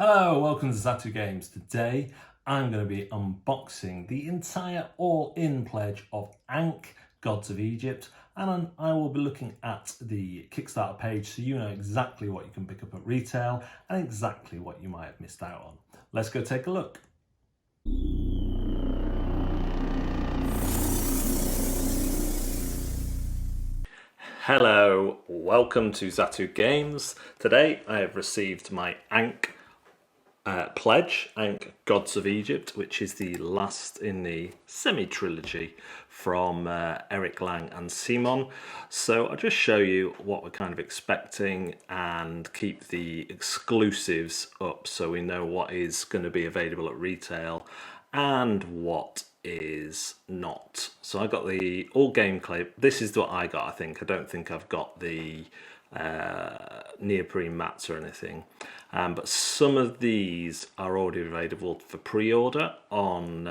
Hello, welcome to Zatu Games. Today I'm going to be unboxing the entire all-in pledge of Ankh, Gods of Egypt, and I will be looking at the Kickstarter page so you know exactly what you can pick up at retail and exactly what you might have missed out on. Let's go take a look. Hello, welcome to Zatu Games. Today I have received my Ankh pledge, Ankh Gods of Egypt, which is the last in the semi-trilogy from Eric Lang and CMON. So I'll just show you what we're kind of expecting and keep the exclusives up so we know what is going to be available at retail and what is not. So I got the all game clip. This is what I got, I think. I don't think I've got the neoprene mats or anything, but some of these are already available for pre-order on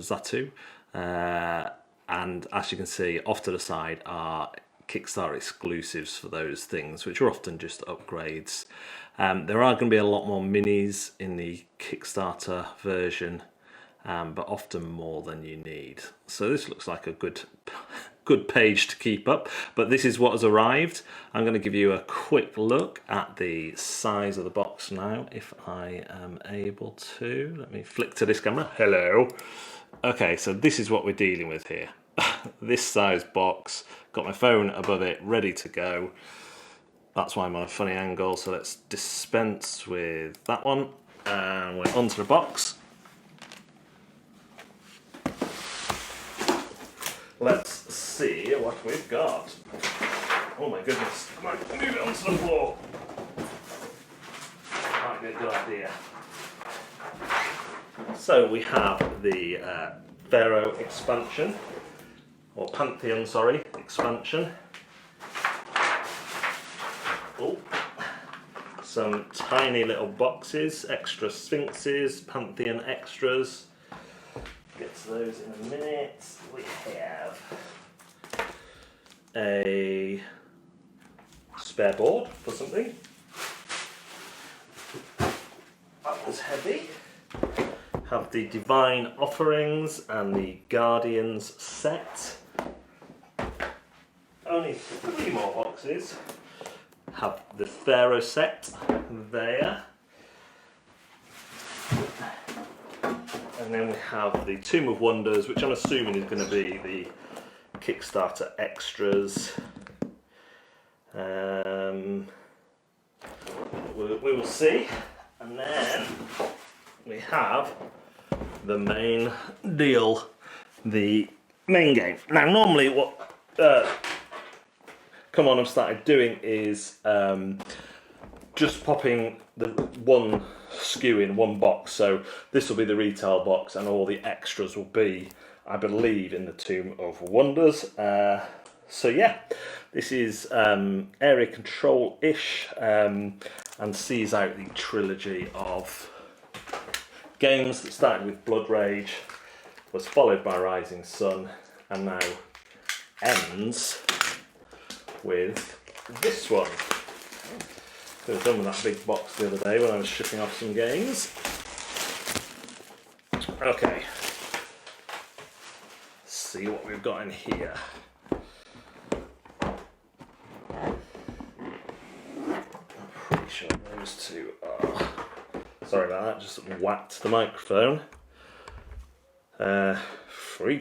Zatu, and as you can see off to the side are Kickstarter exclusives for those things, which are often just upgrades. There are going to be a lot more minis in the Kickstarter version, but often more than you need. So this looks like a good page to keep up, but this is what has arrived. I'm going to give you a quick look at the size of the box now, if I am able to. Let me flick to this camera. Hello. Okay, so this is what we're dealing with here. This size box, got my phone above it, ready to go. That's why I'm on a funny angle, so let's dispense with that one, and we're onto the box. Let's see what we've got. Oh my goodness, come on, move it onto the floor. Might be a good idea. So we have the Pharaoh expansion, or Pantheon, sorry, expansion. Oh, some tiny little boxes, extra sphinxes, Pantheon Extras. Get to those in a minute. We have a spare board for something. That was heavy. Have the Divine Offerings and the Guardians set. Only 3 more boxes. Have the Pharaoh set there. And then we have the Tomb of Wonders, which I'm assuming is going to be the Kickstarter extras. We will see. And then we have the main deal, the main game. Now, normally what CMON have started doing is just popping the one SKU in one box. So this will be the retail box and all the extras will be, I believe, in the Tomb of Wonders. So yeah, this is area control-ish, and sees out the trilogy of games that started with Blood Rage, was followed by Rising Sun, and now ends with this one. I was done with that big box the other day when I was shipping off some games. Okay, let's see what we've got in here. I'm pretty sure those two are... Sorry about that, just whacked the microphone. Free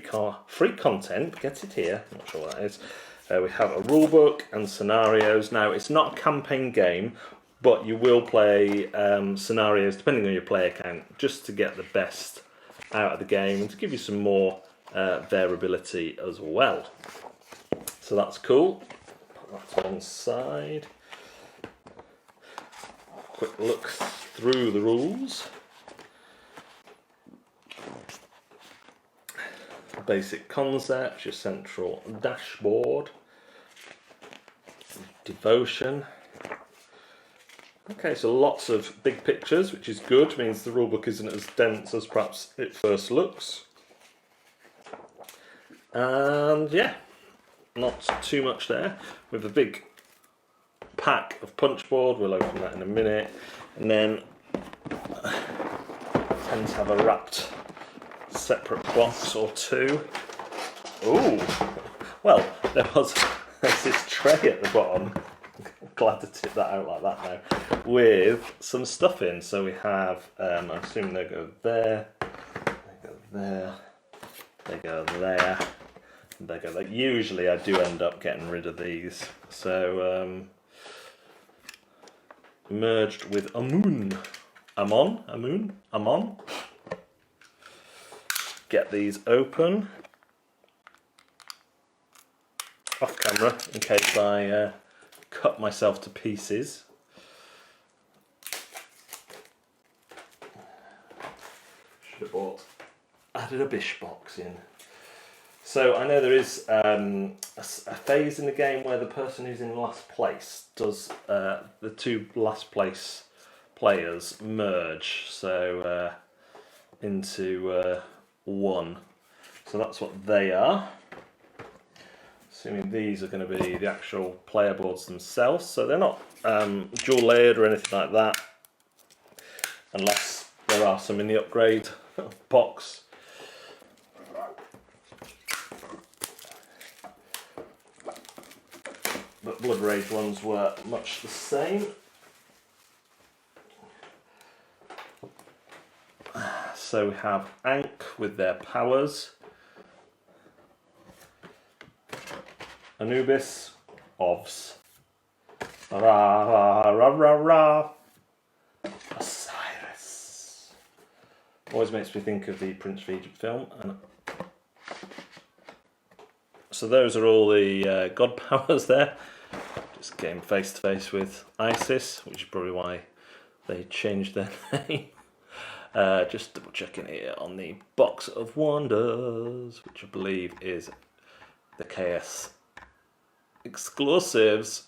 content, get it here, I'm not sure what that is. We have a rule book and scenarios. Now, it's not a campaign game, but you will play scenarios depending on your player count, just to get the best out of the game and to give you some more variability as well. So that's cool. Put that to one side. Quick look through the rules. Basic concepts, your central dashboard, devotion. Okay, so lots of big pictures, which is good, means the rulebook isn't as dense as perhaps it first looks. And yeah, not too much there. With a big pack of punchboard, we'll open that in a minute, and then tend to have a wrapped separate box or two. Ooh, well, there's this tray at the bottom. I'm glad to tip that out like that now, with some stuff in. So we have, I'm assuming they go there, they go there, they go there, they go there. Usually I do end up getting rid of these. So merged with Amon. Get these open off camera in case I cut myself to pieces. Should have added a bish box in. So I know there is a phase in the game where the person who's in last place does the two last place players merge, so into one. So that's what they are. Assuming these are going to be the actual player boards themselves, so they're not dual layered or anything like that, unless there are some in the upgrade box. But Blood Rage ones were much the same. So we have Ankh with their powers, Anubis, Ovs, Ra Ra Ra Ra Ra, Osiris. Always makes me think of the Prince of Egypt film. And so those are all the god powers there. Just getting face to face with Isis, which is probably why they changed their name. Just double checking here on the Box of Wonders, which I believe is the KS exclusives.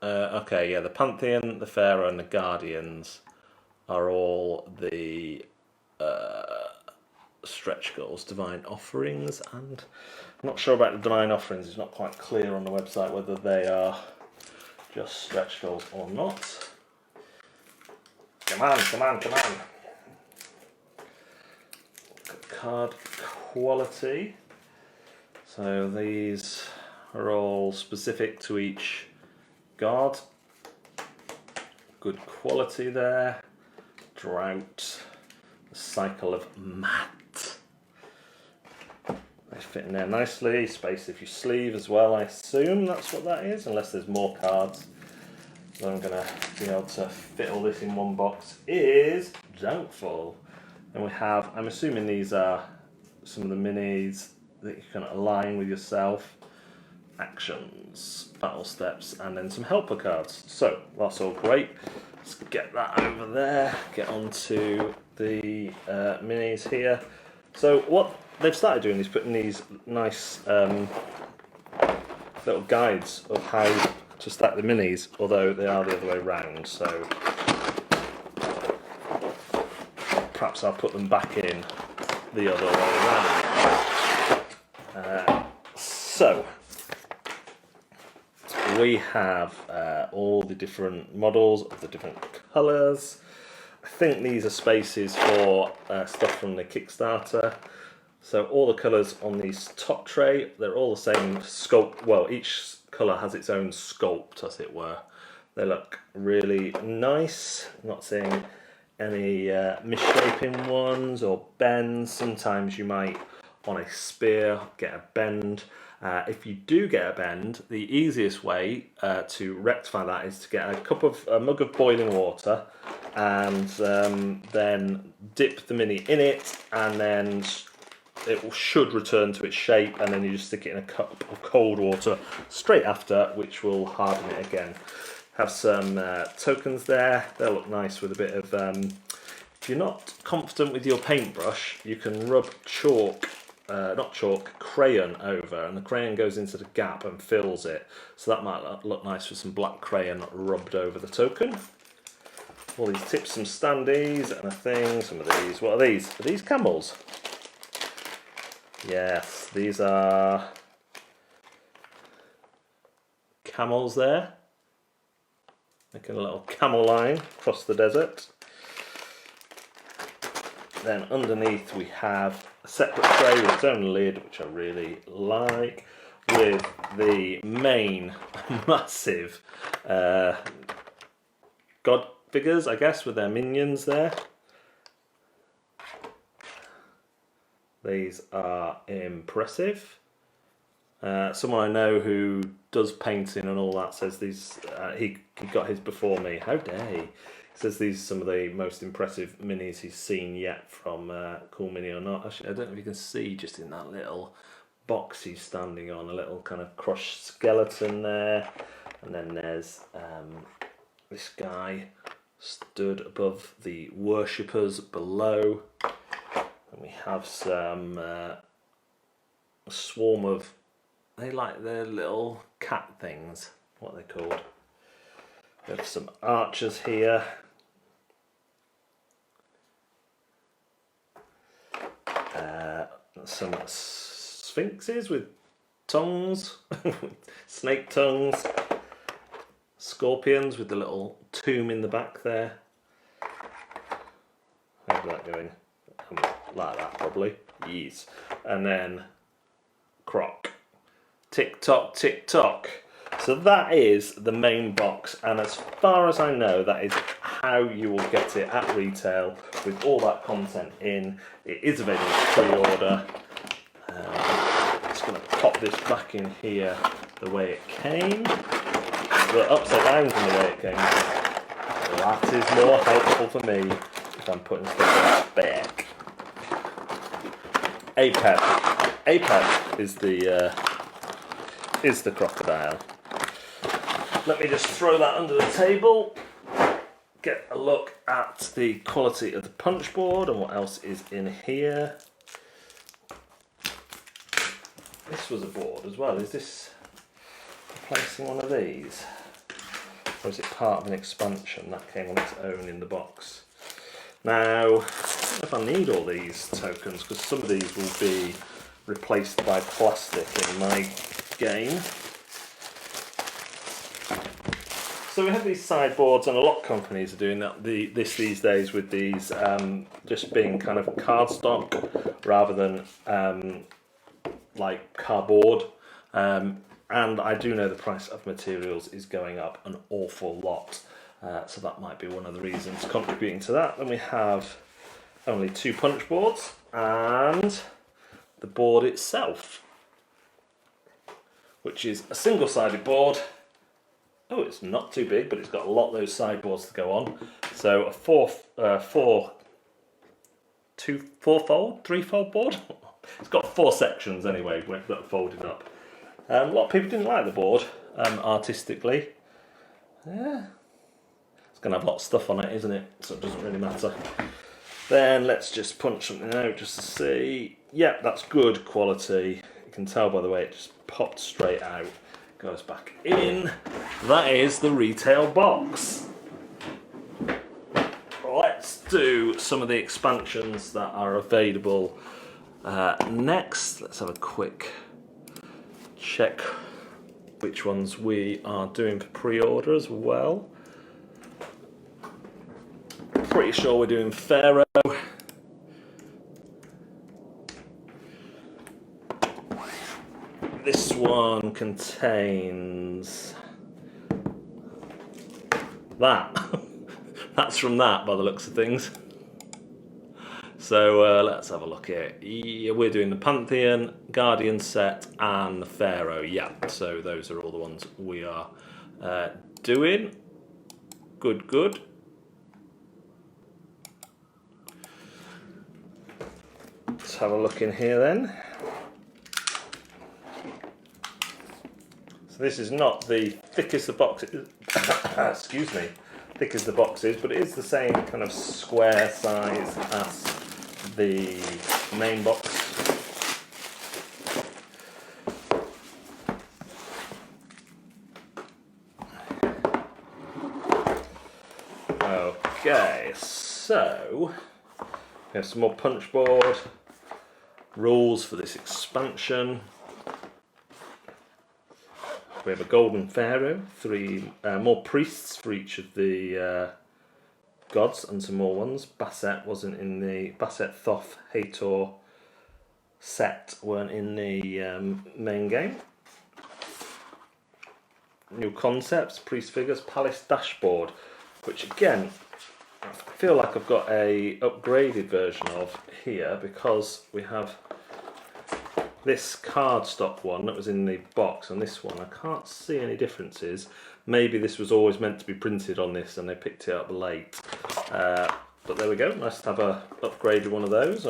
Okay, yeah, the Pantheon, the Pharaoh, and the Guardians are all the stretch goals, divine offerings, and I'm not sure about the divine offerings. It's not quite clear on the website whether they are just stretch goals or not. Come on, come on, come on. Card quality. So these are all specific to each god. Good quality there. Drought. The cycle of Mat. They fit in there nicely. Space if you sleeve as well, I assume that's what that is, unless there's more cards. So I'm going to be able to fit all this in one box. Is doubtful. And we have, I'm assuming these are some of the minis that you can align with yourself. Actions, battle steps, and then some helper cards. So that's all great. Let's get that over there. Get onto the minis here. So what they've started doing is putting these nice little guides of how to stack the minis, although they are the other way around. So perhaps I'll put them back in the other way around. So we have all the different models of the different colours. I think these are spaces for stuff from the Kickstarter. So all the colours on this top tray, they're all the same sculpt. Well, each colour has its own sculpt, as it were. They look really nice. I'm not seeing any misshaping ones or bends. Sometimes you might, on a spear, get a bend. If you do get a bend, the easiest way to rectify that is to get a mug of boiling water and then dip the mini in it, and then it should return to its shape, and then you just stick it in a cup of cold water straight after, which will harden it again. Have some tokens there. They'll look nice with a bit of... if you're not confident with your paintbrush, you can rub crayon over, and the crayon goes into the gap and fills it. So that might look nice with some black crayon rubbed over the token. All these tips, some standees and a thing, some of these. What are these? Are these camels? Yes, these are camels there. Making a little camel line across the desert. then underneath we have a separate tray with its own lid, which I really like, with the main massive god figures, I guess, with their minions there. These are impressive. Someone I know who does painting and all that says these, he got his before me, how dare he? He says these are some of the most impressive minis he's seen yet from Cool Mini or Not. Actually, I don't know if you can see just in that little box he's standing on, a little kind of crushed skeleton there. And then there's this guy stood above the worshippers below. And we have some a swarm of, they like their little cat things, what are they called? We have some archers here. Some sphinxes with tongues, snake tongues, scorpions with the little tomb in the back there. How's that going? Like that probably. Yes. And then croc. Tick tock, tick tock. So that is the main box, and as far as I know, that is how you will get it at retail with all that content in. It is available for pre-order. Just going to pop this back in here the way it came. But upside down from the way it came. That is more helpful for me if I'm putting stuff back. Apep is the crocodile. Let me just throw that under the table, get a look at the quality of the punch board and what else is in here. This was a board as well. Is this replacing one of these? Or is it part of an expansion that came on its own in the box? Now, I don't know if I need all these tokens, because some of these will be replaced by plastic in my game. So we have these sideboards, and a lot of companies are doing that these days with these just being kind of cardstock rather than like cardboard. And I do know the price of materials is going up an awful lot, so that might be one of the reasons contributing to that. Then we have only 2 punch boards and the board itself, which is a single-sided board. Oh, it's not too big, but it's got a lot of those sideboards to go on. So a three-fold board. It's got 4 sections anyway that are folded up. A lot of people didn't like the board artistically. Yeah, it's going to have a lot of stuff on it, isn't it? So it doesn't really matter. Then let's just punch something out just to see. Yep, that's good quality. You can tell by the way it just popped straight out. Goes back in. That is the retail box. Let's do some of the expansions that are available next. Let's have a quick check which ones we are doing for pre-order as well. Pretty sure we're doing Pharaoh. This one contains that. That's from that by the looks of things. So let's have a look here. Yeah, we're doing the Pantheon, Guardian set and the Pharaoh. Yeah, so those are all the ones we are doing. Good, good. Let's have a look in here then. So this is not the thickest of boxes, excuse me, thick as the boxes, but it is the same kind of square size as the main box. Okay, so we have some more punch board, rules for this expansion. We have a golden pharaoh, 3 more priests for each of the gods and some more ones. Basset wasn't in the Basset, Thoth, Hathor, Set weren't in the main game. New concepts, priest figures, palace dashboard, which again I feel like I've got a upgraded version of here because we have this cardstock one that was in the box and this one. I can't see any differences. Maybe this was always meant to be printed on this and they picked it up late. But there we go, nice to have a upgraded one of those.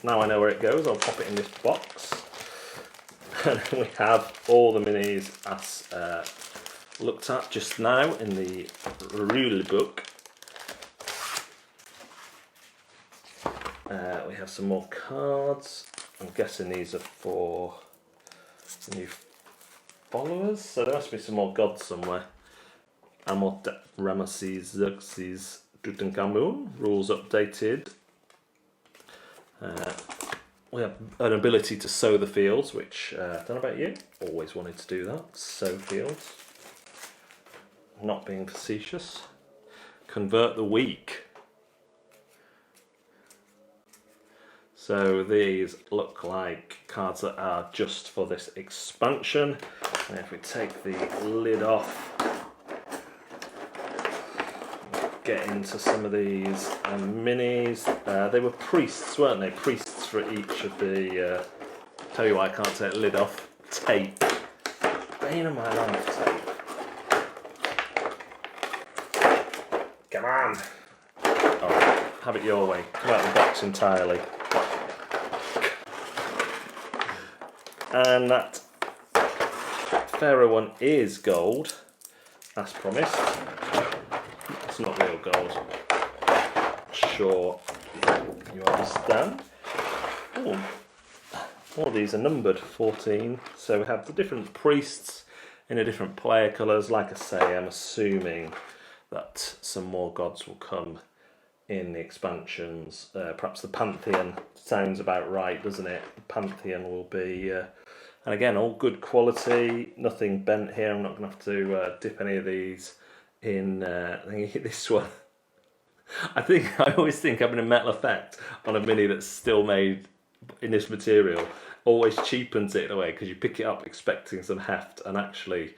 Now I know where it goes, I'll pop it in this box. And we have all the minis as looked at just now in the rule book. We have some more cards. I'm guessing these are for new followers, so there must be some more gods somewhere. Amot, Ramesses, Xerxes, Tutankhamun, rules updated. We have an ability to sow the fields, which I don't know about you, always wanted to do that, sow fields. Not being facetious. Convert the weak. So these look like cards that are just for this expansion. And if we take the lid off, get into some of these minis. They were priests, weren't they? Priests for each of the, tell you why I can't take the lid off, tape. Bane of my life, tape. Come on. Oh, have it your way. Come out of the box entirely. And that Pharaoh one is gold, as promised. It's not real gold. Sure, you understand. Oh, all these are numbered 14. So we have the different priests in the different player colours. Like I say, I'm assuming that some more gods will come in the expansions. Perhaps the Pantheon sounds about right, doesn't it? The Pantheon will be, and again, all good quality, nothing bent here. I'm not going to have to dip any of these in this one. I always think having a metal effect on a mini that's still made in this material always cheapens it away, because you pick it up expecting some heft and actually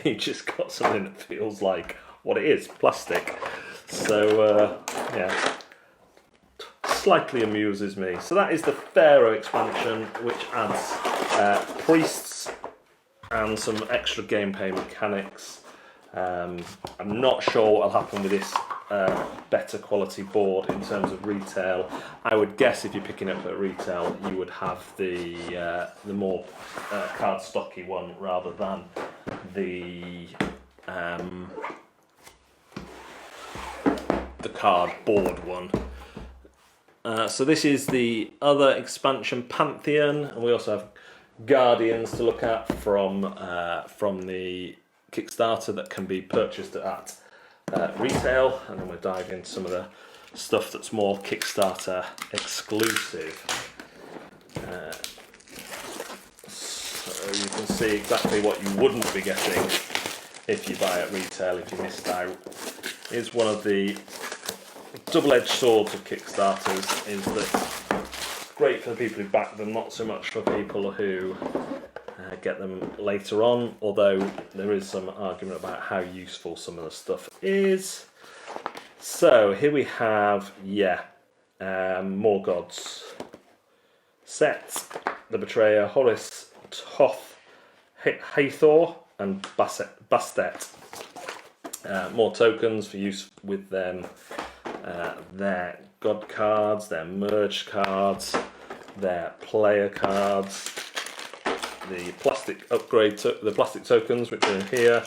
you just got something that feels like what it is, plastic. So yeah, slightly amuses me. So that is the Pharaoh expansion, which adds priests and some extra gameplay mechanics. I'm not sure what will happen with this better quality board in terms of retail. I would guess if you're picking up at retail, you would have the more cardstocky one rather than the cardboard one. So this is the other expansion, Pantheon, and we also have Guardians to look at from the Kickstarter that can be purchased at retail, and then we'll dive into some of the stuff that's more Kickstarter exclusive. So you can see exactly what you wouldn't be getting if you buy at retail if you missed out. Is one of the double-edged swords of Kickstarters, is that it's great for the people who back them, not so much for people who get them later on, although there is some argument about how useful some of the stuff is. So here we have, more gods. Set, the Betrayer, Horus, Thoth, Hathor, and Bastet. More tokens for use with them. Their god cards, their merged cards, their player cards, the plastic upgrade, the plastic tokens which are in here,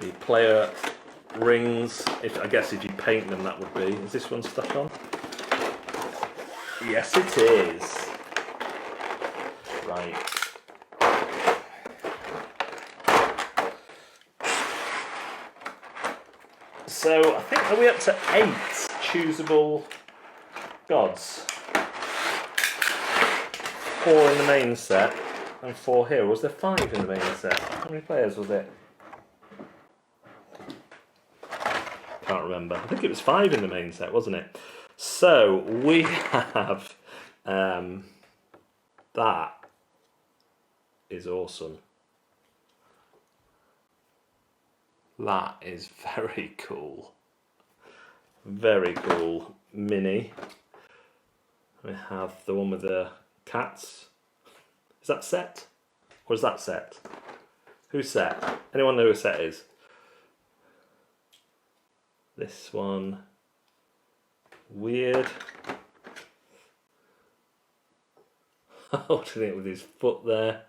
the player rings. I guess if you paint them, that would be. Is this one stuck on? Yes, it is. Right. So I think, are we up to 8 choosable gods? 4 in the main set and 4 here. Was there 5 in the main set? How many players was it? can't remember. I think it was 5 in the main set, wasn't it? So we have that is awesome. That is very cool. Very cool mini. We have the one with the cats. Is that set? Or is that set? Who's set? Anyone know who set is? This one. Weird. Holding it with his foot there.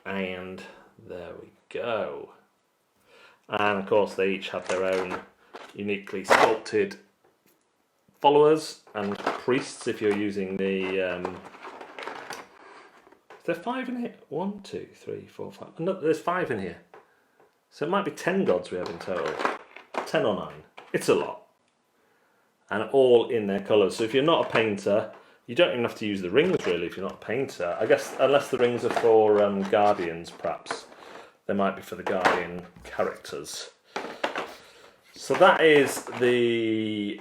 And there we go. And of course they each have their own uniquely sculpted followers and priests if you're using the... is there 5 in here? 1, 2, 3, 4, 5. No, there's 5 in here. So it might be 10 gods we have in total. 10 or 9. It's a lot. And all in their colours. So if you're not a painter, you don't even have to use the rings really if you're not a painter. I guess unless the rings are for Guardians perhaps. They might be for the Guardian characters. So that is the,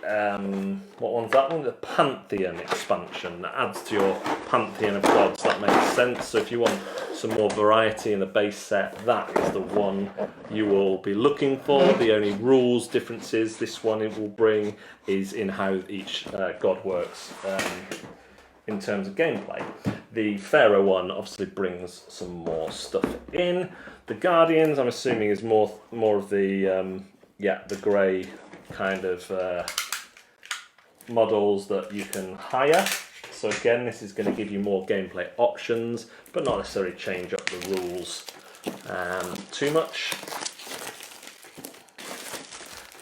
what one's that one? The Pantheon expansion. That adds to your Pantheon of gods. That makes sense. So if you want some more variety in the base set, that is the one you will be looking for. The only rules differences this one it will bring is in how each god works in terms of gameplay. The Pharaoh one obviously brings some more stuff in. The Guardians, I'm assuming, is more of the the grey kind of models that you can hire. So again, this is going to give you more gameplay options, but not necessarily change up the rules too much.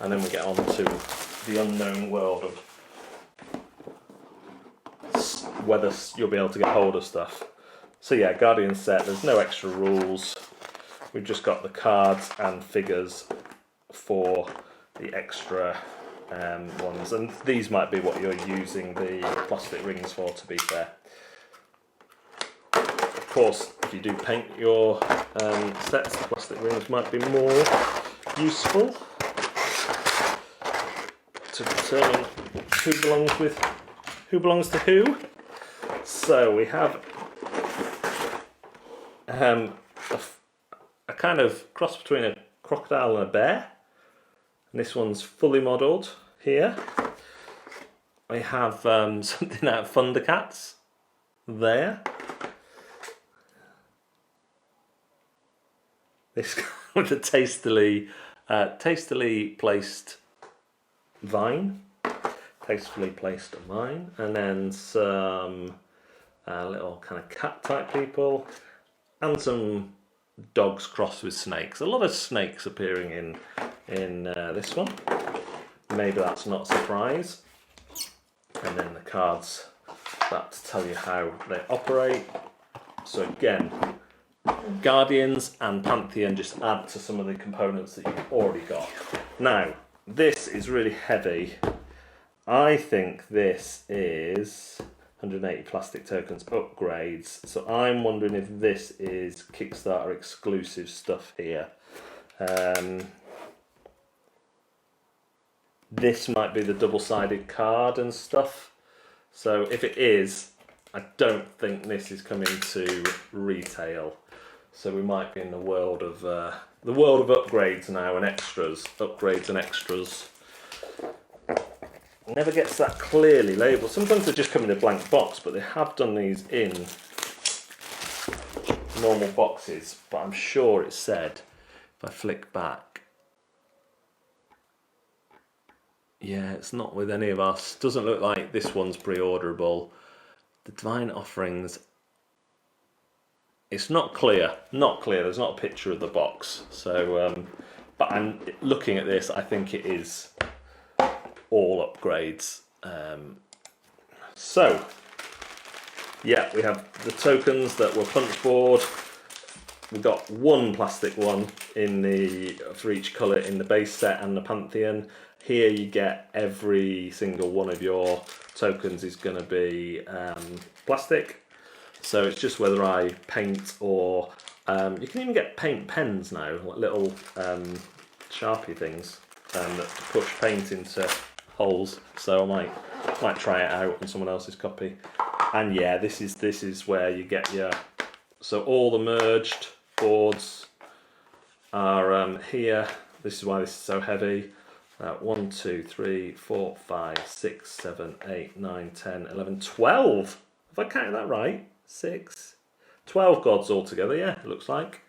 And then we get on to the unknown world of whether you'll be able to get hold of stuff. So yeah, Guardian set, there's no extra rules. We've just got the cards and figures for the extra ones, and these might be what you're using the plastic rings for, to be fair. Of course, if you do paint your sets, the plastic rings might be more useful to determine who belongs to who. So we have a kind of cross between a crocodile and a bear. And this one's fully modelled here. We have something out of Thundercats there. This with a tastily placed vine. Tastefully placed vine. And then some little kind of cat type people. And some dogs crossed with snakes. A lot of snakes appearing in this one. Maybe that's not a surprise. And then the cards that tell you how they operate. So again, Guardians and Pantheon just add to some of the components that you've already got. Now, this is really heavy. I think this is 180 plastic tokens upgrades. So I'm wondering if this is Kickstarter exclusive stuff here. This might be the double-sided card and stuff. So if it is, I don't think this is coming to retail. So we might be in the world of upgrades now and extras. Upgrades and extras. Never gets that clearly labelled. Sometimes they just come in a blank box, but they have done these in normal boxes. But I'm sure it said, if I flick back, yeah, it's not with any of us. Doesn't look like this one's pre-orderable. The Divine Offerings, it's not clear. Not clear. There's not a picture of the box. So, but I'm looking at this. I think it is all upgrades. So, yeah, we have the tokens that were punch board. We've got one plastic one for each colour in the base set and the Pantheon. Here you get every single one of your tokens is going to be plastic. So it's just whether I paint or... you can even get paint pens now, like little Sharpie things. that push paint into holes. So I might try it out on someone else's copy. And yeah, this is where you get your. So all the merged boards are here. This is why this is so heavy. 1, 2, 3, 4, 5, 6, 7, 8, 9, 10, 11, 12. Have I counted that right? 6, 12 gods altogether. Yeah, it looks like.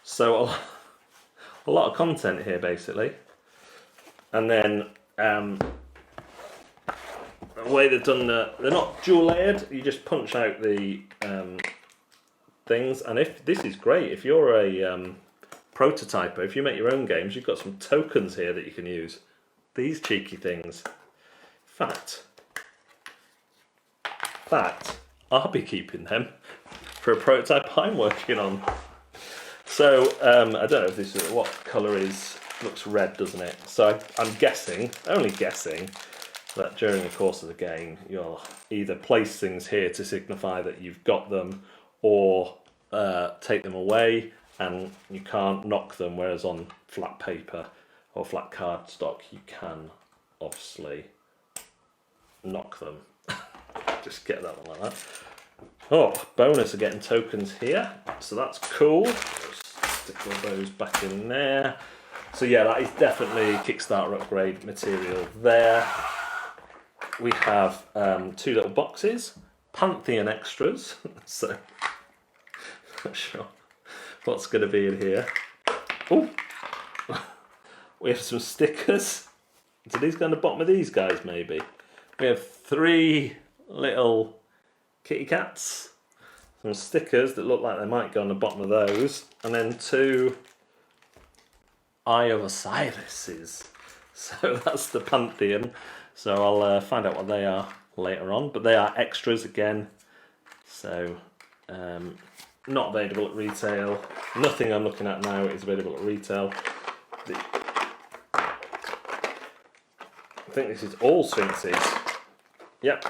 So a lot of content here, basically. And then the way they've done they're not dual layered. You just punch out the things. And if this is great, if you're a prototyper, if you make your own games, you've got some tokens here that you can use. These cheeky things. Fact, I'll be keeping them for a prototype I'm working on. So I don't know if this is what colour is. Looks red, doesn't it? So I'm guessing, only guessing, that during the course of the game you'll either place things here to signify that you've got them, or take them away and you can't knock them, whereas on flat paper or flat cardstock you can obviously knock them. Just get that one like that. Oh, bonus of getting tokens here, so that's cool. Just stick all those back in there. So yeah, that is definitely Kickstarter upgrade material there. We have 2 little boxes, Pantheon Extras, so not sure what's going to be in here. Oh, we have some stickers. Do these go on the bottom of these guys, maybe? We have 3 little kitty cats, some stickers that look like they might go on the bottom of those, and then 2 Eye of Osiris's. So that's the Pantheon. So I'll find out what they are later on, but they are extras again. So not available at retail. Nothing I'm looking at now is available at retail. I think this is all Sphinxes. Yep.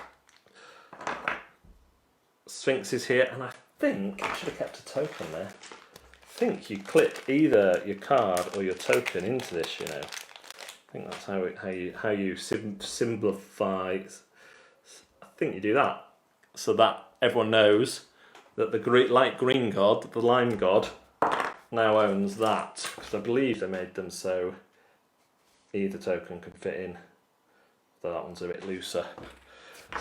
Sphinxes here, and I think I should have kept a token there. I think you clip either your card or your token into this, you know. I think that's how you simplify. I think you do that, so that everyone knows that the light green god, the lime god, now owns that, because I believe they made them so either token can fit in. Though that one's a bit looser.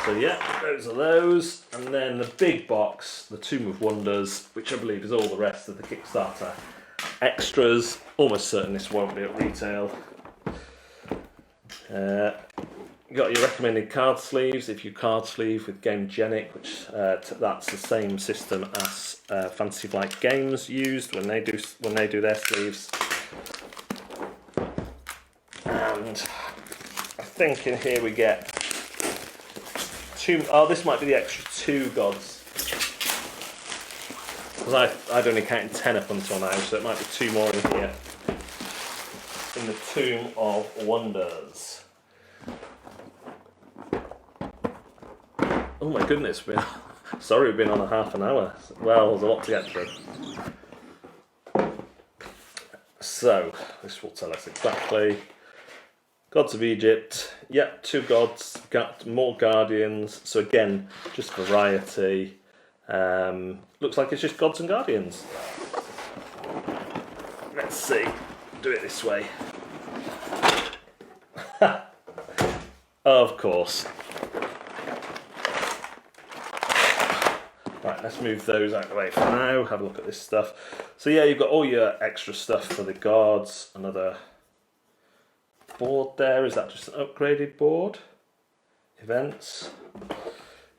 So yeah, those are those, and then the big box, the Tomb of Wonders, which I believe is all the rest of the Kickstarter extras. Almost certain this won't be at retail. You got your recommended card sleeves. If you card sleeve with Game Genic, which that's the same system as Fantasy Flight Games used when they do their sleeves. And I think in here we get 2. Oh, this might be the extra 2 gods. Because I'd only counted 10 up until now, so it might be 2 more in here. In the Tomb of Wonders. Oh my goodness, sorry we've been on a half an hour. Well, there's a lot to get through. So, this will tell us exactly. Gods of Egypt, yep, 2 gods, got more guardians, so again, just variety. Looks like it's just gods and guardians. Let's see, do it this way. Of course. Right, let's move those out of the way for now, have a look at this stuff. So yeah, you've got all your extra stuff for the gods, another board there. Is that just an upgraded board? Events.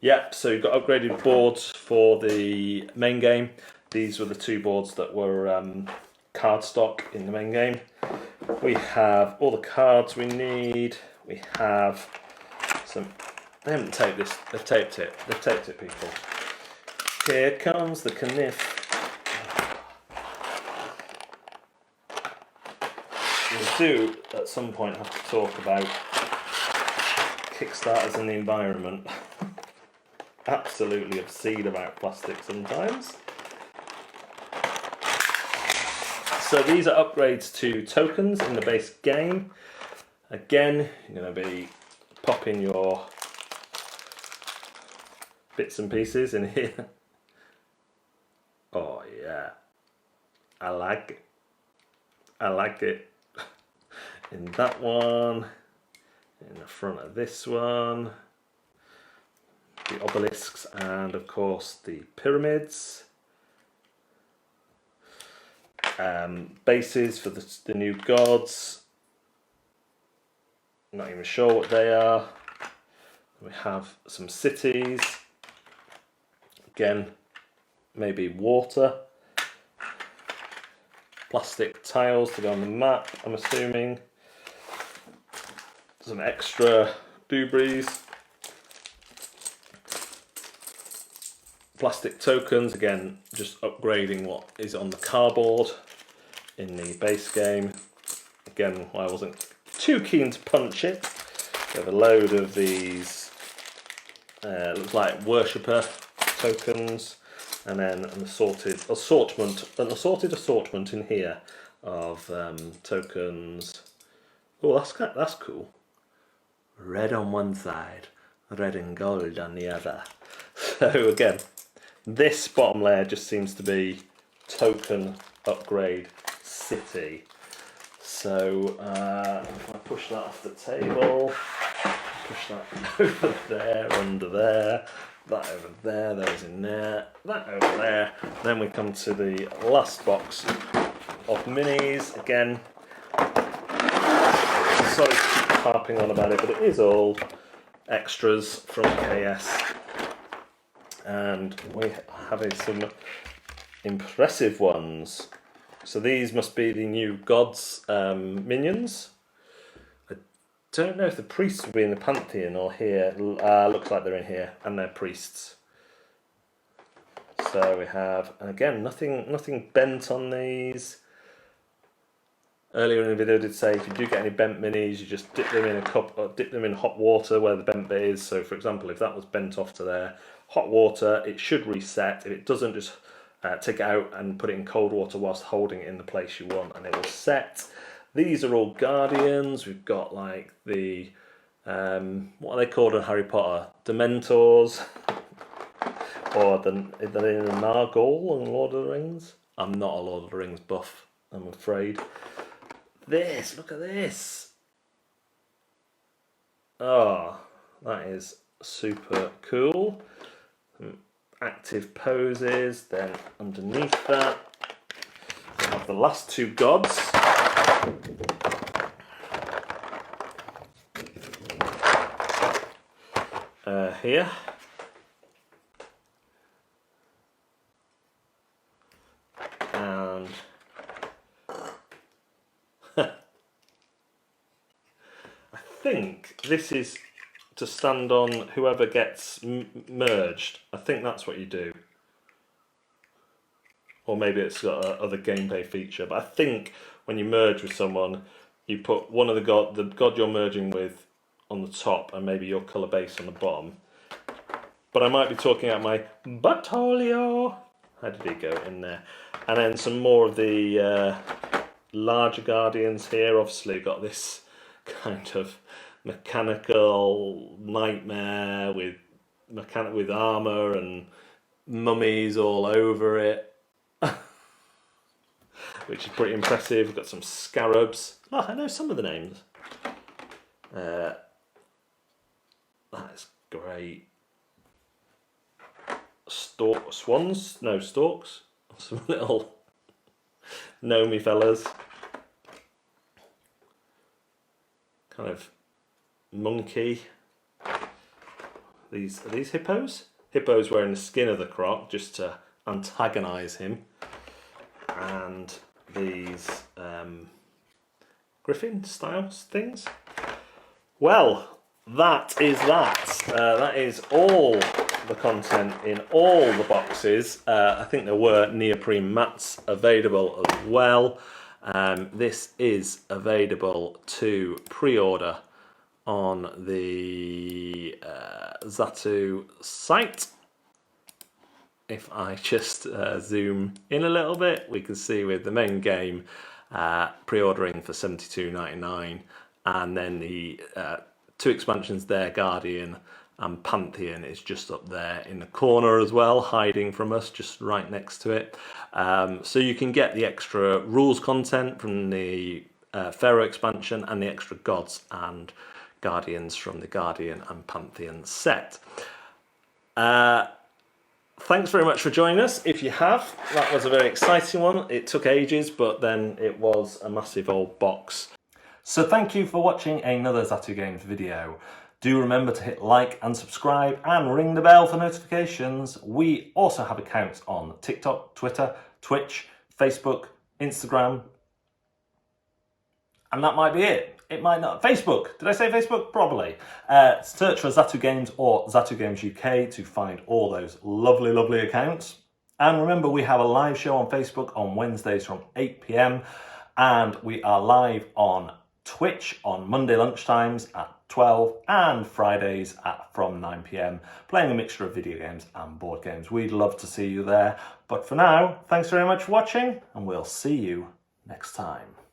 Yep, so you've got upgraded boards for the main game. These were the 2 boards that were cardstock in the main game. We have all the cards we need. We have some. They haven't taped this. They've taped it. They've taped it, people. Here comes the Kniff. We do at some point have to talk about Kickstarters and the environment. Absolutely obscene about plastic sometimes. So these are upgrades to tokens in the base game. Again, you're going to be popping your bits and pieces in here. Oh yeah, I like it. I like it. In that one, in the front of this one, the obelisks, and of course the pyramids. Bases for the new gods. Not even sure what they are. We have some cities. Again, maybe water. Plastic tiles to go on the map, I'm assuming. Some extra doobries. Plastic tokens, again, just upgrading what is on the cardboard in the base game. Again, I wasn't too keen to punch it. We have a load of these, looks like worshipper tokens, and then an assorted assortment in here of tokens. Oh, that's cool. Red on one side, red and gold on the other. So again, this bottom layer just seems to be token upgrade city. So if I push that off the table, push that over there, under there, that over there, those in there, that over there. Then we come to the last box of minis. Again, sorry to keep harping on about it, but it is all extras from KS. And we have some impressive ones. So these must be the new gods minions. I don't know if the priests will be in the Pantheon or here. Looks like they're in here, and they're priests. So we have, and again, nothing bent on these. Earlier in the video I did say if you do get any bent minis, you just dip them in a cup or dip them in hot water where the bent bit is. So for example, if that was bent off to there, hot water, it should reset. If it doesn't, just take it out and put it in cold water whilst holding it in the place you want, and it will set. These are all guardians. We've got like the what are they called in Harry Potter? Dementors, or the Nargol in Lord of the Rings. I'm not a Lord of the Rings buff, I'm afraid. Look at this. Oh, that is super cool. Some active poses. Then underneath that, we have the last two gods. Here. And I think this is to stand on whoever gets merged. I think that's what you do. Or maybe it's got other gameplay feature. But I think when you merge with someone, you put one of the god you're merging with on the top, and maybe your colour base on the bottom. But I might be talking out my butthole. How did it go in there? And then some more of the larger guardians here. Obviously got this kind of mechanical nightmare with armour and mummies all over it. Which is pretty impressive. We've got some scarabs. Oh, I know some of the names. That is great. Swans? No, storks. Some little gnomey fellas. Kind of monkey. Are these hippos? Hippos wearing the skin of the croc just to antagonise him. And these griffin style things. Well, that is that. That is all the content in all the boxes. I think there were neoprene mats available as well. This is available to pre-order on the Zatu site. if I just zoom in a little bit, we can see with the main game pre-ordering for $72.99, and then the two expansions there, Guardian and Pantheon, is just up there in the corner as well, hiding from us, just right next to it. So you can get the extra rules content from the Pharaoh expansion and the extra gods and guardians from the Guardian and Pantheon set. Thanks very much for joining us. If you have, that was a very exciting one. It took ages, but then it was a massive old box. So thank you for watching another Zatu Games video. Do remember to hit like and subscribe and ring the bell for notifications. We also have accounts on TikTok, Twitter, Twitch, Facebook, Instagram, and that might be it. It might not. Facebook. Did I say Facebook? Probably. Search for Zatu Games or Zatu Games UK to find all those lovely, lovely accounts. And remember, we have a live show on Facebook on Wednesdays from 8 PM. And we are live on Twitch on Monday lunchtimes at 12 and Fridays from 9 PM, playing a mixture of video games and board games. We'd love to see you there. But for now, thanks very much for watching, and we'll see you next time.